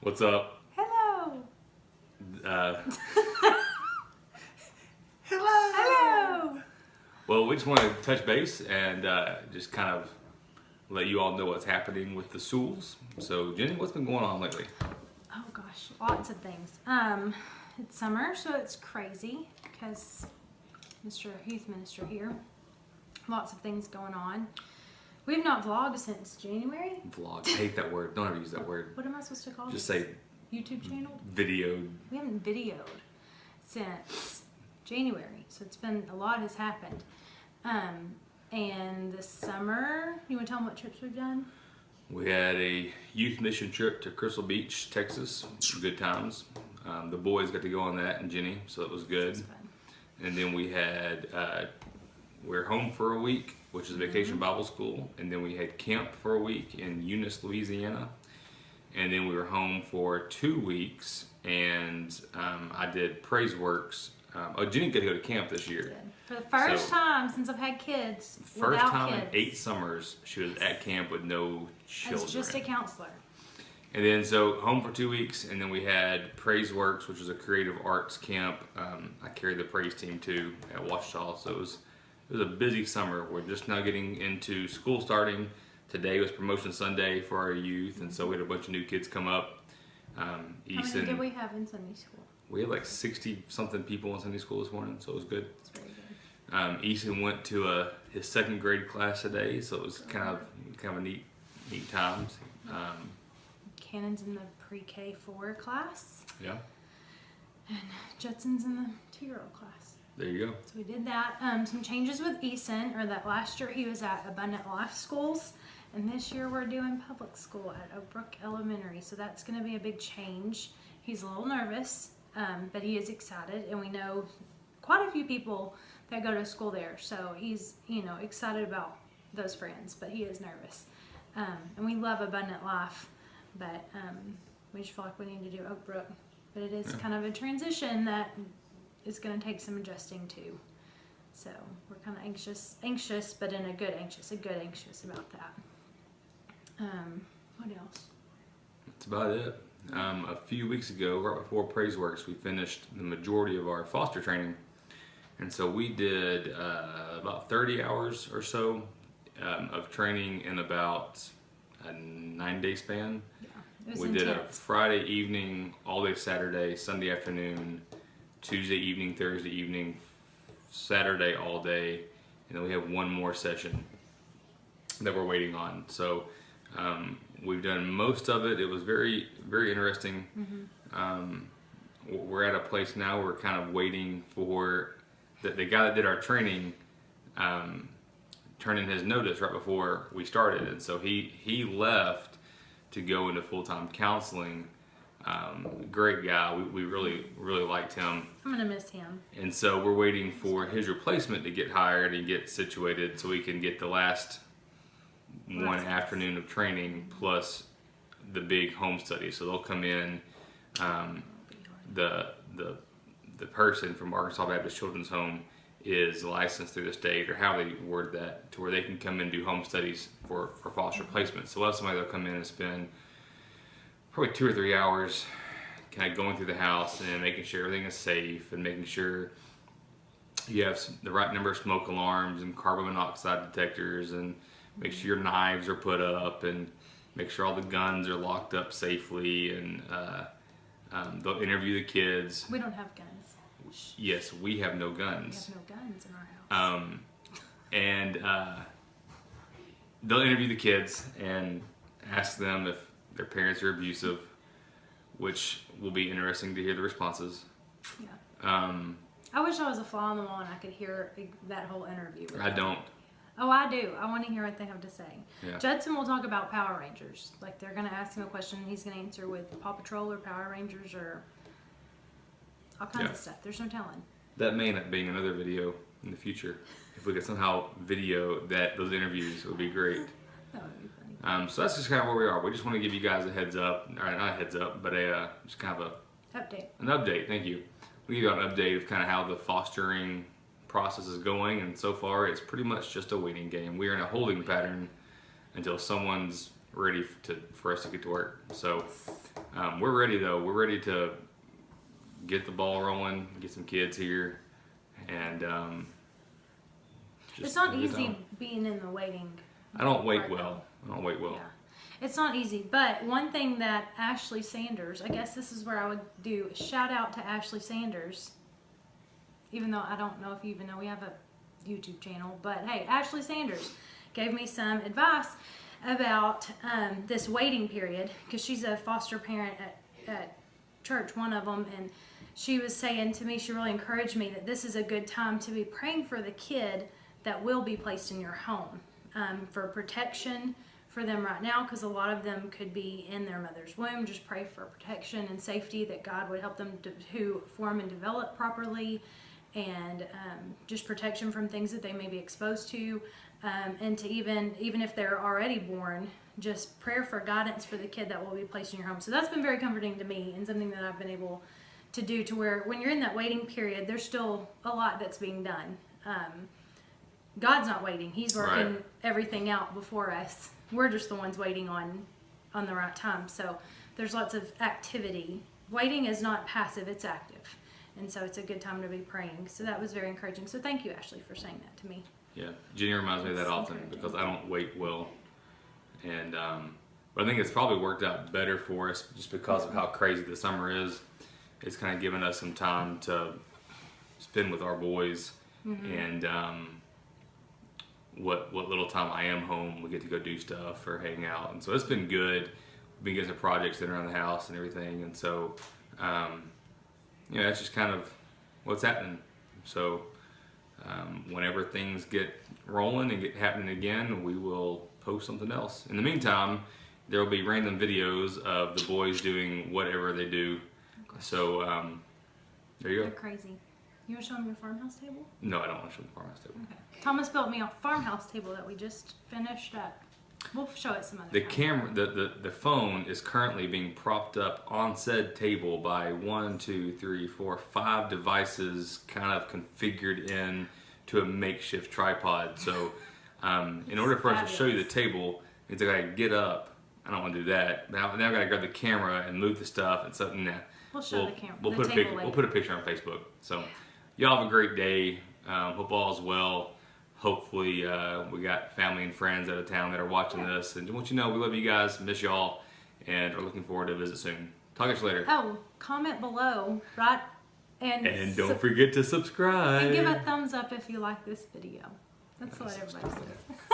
What's up? Hello. Uh, Hello. well, we just want to touch base and just kind of let you all know what's happening with the Sewells. So, Jenny, what's been going on lately? Oh gosh, lots of things. It's summer, so it's crazy because Mr. Youth Minister here. Lots of things going on. We've not vlogged since January. Vlog. I hate that word. Don't ever use that word. What am I supposed to call it? Just say YouTube channel? videoed. We haven't videoed since January, so it's been a lot has happened. And this summer, you want to tell them what trips we've done? We had a youth mission trip to Crystal Beach, Texas. Good times. The boys got to go on that, and Jenny, so it was good. It was fun. And then we had, we're home for a week, which is Vacation Bible School. And then we had camp for a week in Eunice, Louisiana. And then we were home for 2 weeks, and I did Praise Works. Jenny got to go to camp this year. Good. For the first time since I've had kids, First without time kids. in 8 summers, she was at camp with no children. As just a counselor. And then so home for 2 weeks, and then we had Praise Works, which was a creative arts camp. I carried the praise team too at Ouachita, so it was a busy summer. We're just now getting into school starting. Today was promotion Sunday for our youth, and so we had a bunch of new kids come up. How many did we have in Sunday school? We had like 60 something people in Sunday school this morning, so it was good. It's very good. Easton went to his 2nd grade class today, so it was kind of a neat times. Cannon's in the pre-K 4 class, Yeah, and Judson's in the 2-year-old class. there you go. So we did that. Some changes with Easton, or that last year he was at Abundant Life Schools, and this year we're doing public school at Oak Brook Elementary. So that's going to be a big change. He's a little nervous, but he is excited, and we know quite a few people that go to school there. So he's, excited about those friends, but he is nervous. And we love Abundant Life, but we just feel like we need to do Oak Brook. But it is kind of a transition that is going to take some adjusting to. So we're kind of anxious, but in a good anxious about that. What else? That's about it. A few weeks ago, right before Praise Works, we finished the majority of our foster training. And so we did about 30 hours or so of training in about a 9-day span. Yeah, it was We intense. did a Friday evening, all day Saturday, Sunday afternoon, Tuesday evening, Thursday evening, Saturday all day, and then we have one more session that we're waiting on. So we've done most of it. It was very, very interesting. We're at a place now where we're kind of waiting for the guy that did our training turn in his notice right before we started, and so he left to go into full-time counseling. Great guy. We really liked him. I'm gonna miss him. And so we're waiting for his replacement to get hired and get situated so we can get the last one afternoon of training plus the big home study. So they'll come in. The person from Arkansas Baptist Children's Home is licensed through the state, or how they word that, to where they can come in and do home studies for foster placement. So we'll have somebody that'll come in and spend probably 2 or 3 hours kind of going through the house and making sure everything is safe and making sure you have the right number of smoke alarms and carbon monoxide detectors, and make sure your knives are put up, and make sure all the guns are locked up safely, and they'll interview the kids. We don't have guns. Yes, we have no guns. We have no guns in our house. And they'll interview the kids and ask them if their parents are abusive, which will be interesting to hear the responses. Yeah. I wish I was a fly on the wall and I could hear that whole interview. I don't. Oh, I do. I want to hear what they have to say. Yeah. Judson will talk about Power Rangers. Like, they're going to ask him a question and he's going to answer with Paw Patrol or Power Rangers or all kinds of stuff. There's no telling. That may end up being another video in the future. If we could somehow video those interviews, it would be great. That would be funny. So that's just kind of where we are. We just want to give you guys a heads up, or not a heads up, but just kind of an update. Thank you. We'll give you an update of kind of how the fostering process is going, and so far it's pretty much just a waiting game. We are in a holding pattern until someone's ready for us to get to work. So we're ready though. We're ready to get the ball rolling, get some kids here, and it's not easy being in the waiting. I don't wait part, well. I don't wait well. Yeah. It's not easy, but one thing that Ashley Sanders, I guess this is where I would do a shout out to Ashley Sanders, even though I don't know if you even know we have a YouTube channel, but hey, Ashley Sanders gave me some advice about this waiting period, because she's a foster parent at church, one of them, and she was saying to me, she really encouraged me that this is a good time to be praying for the kid that will be placed in your home, for protection for them right now, because a lot of them could be in their mother's womb. Just pray for protection and safety, that God would help them to form and develop properly, and just protection from things that they may be exposed to, and to even if they're already born, just prayer for guidance for the kid that will be placed in your home. So that's been very comforting to me, and something that I've been able to do, to where when you're in that waiting period, there's still a lot that's being done. God's not waiting. He's working everything out before us. We're just the ones waiting on the right time. So there's lots of activity. Waiting is not passive, it's active. And so it's a good time to be praying. So that was very encouraging. So thank you, Ashley, for saying that to me. Yeah, Jenny reminds me of that often, because I don't wait well. And but I think it's probably worked out better for us just because of how crazy the summer is. It's kind of given us some time to spend with our boys, and what little time I am home, we get to go do stuff or hang out, and so it's been good. We've been getting some projects in around the house and everything, and so that's just kind of what's happening. So whenever things get rolling and get happening again, we will post something else. In the meantime, there will be random videos of the boys doing whatever they do. So there you go. They're crazy. You want to show them your farmhouse table? No, I don't want to show them the farmhouse table. Okay. Thomas built me a farmhouse table that we just finished up. We'll show it some other The time. camera, the phone is currently being propped up on said table by 5 devices, kind of configured in to a makeshift tripod. So in order for us to show you the table, it's like I get up. I don't want to do that. Now I got to grab the camera and move the stuff and something. We'll show the camera. We'll put a picture on Facebook. So y'all have a great day. Hope all is well. Hopefully we got family and friends out of town that are watching this. And I want you to know we love you guys, miss y'all, and are looking forward to visit soon. Talk to you later. Oh, comment below, right? And don't forget to subscribe. And give a thumbs up if you like this video. That's what everybody says.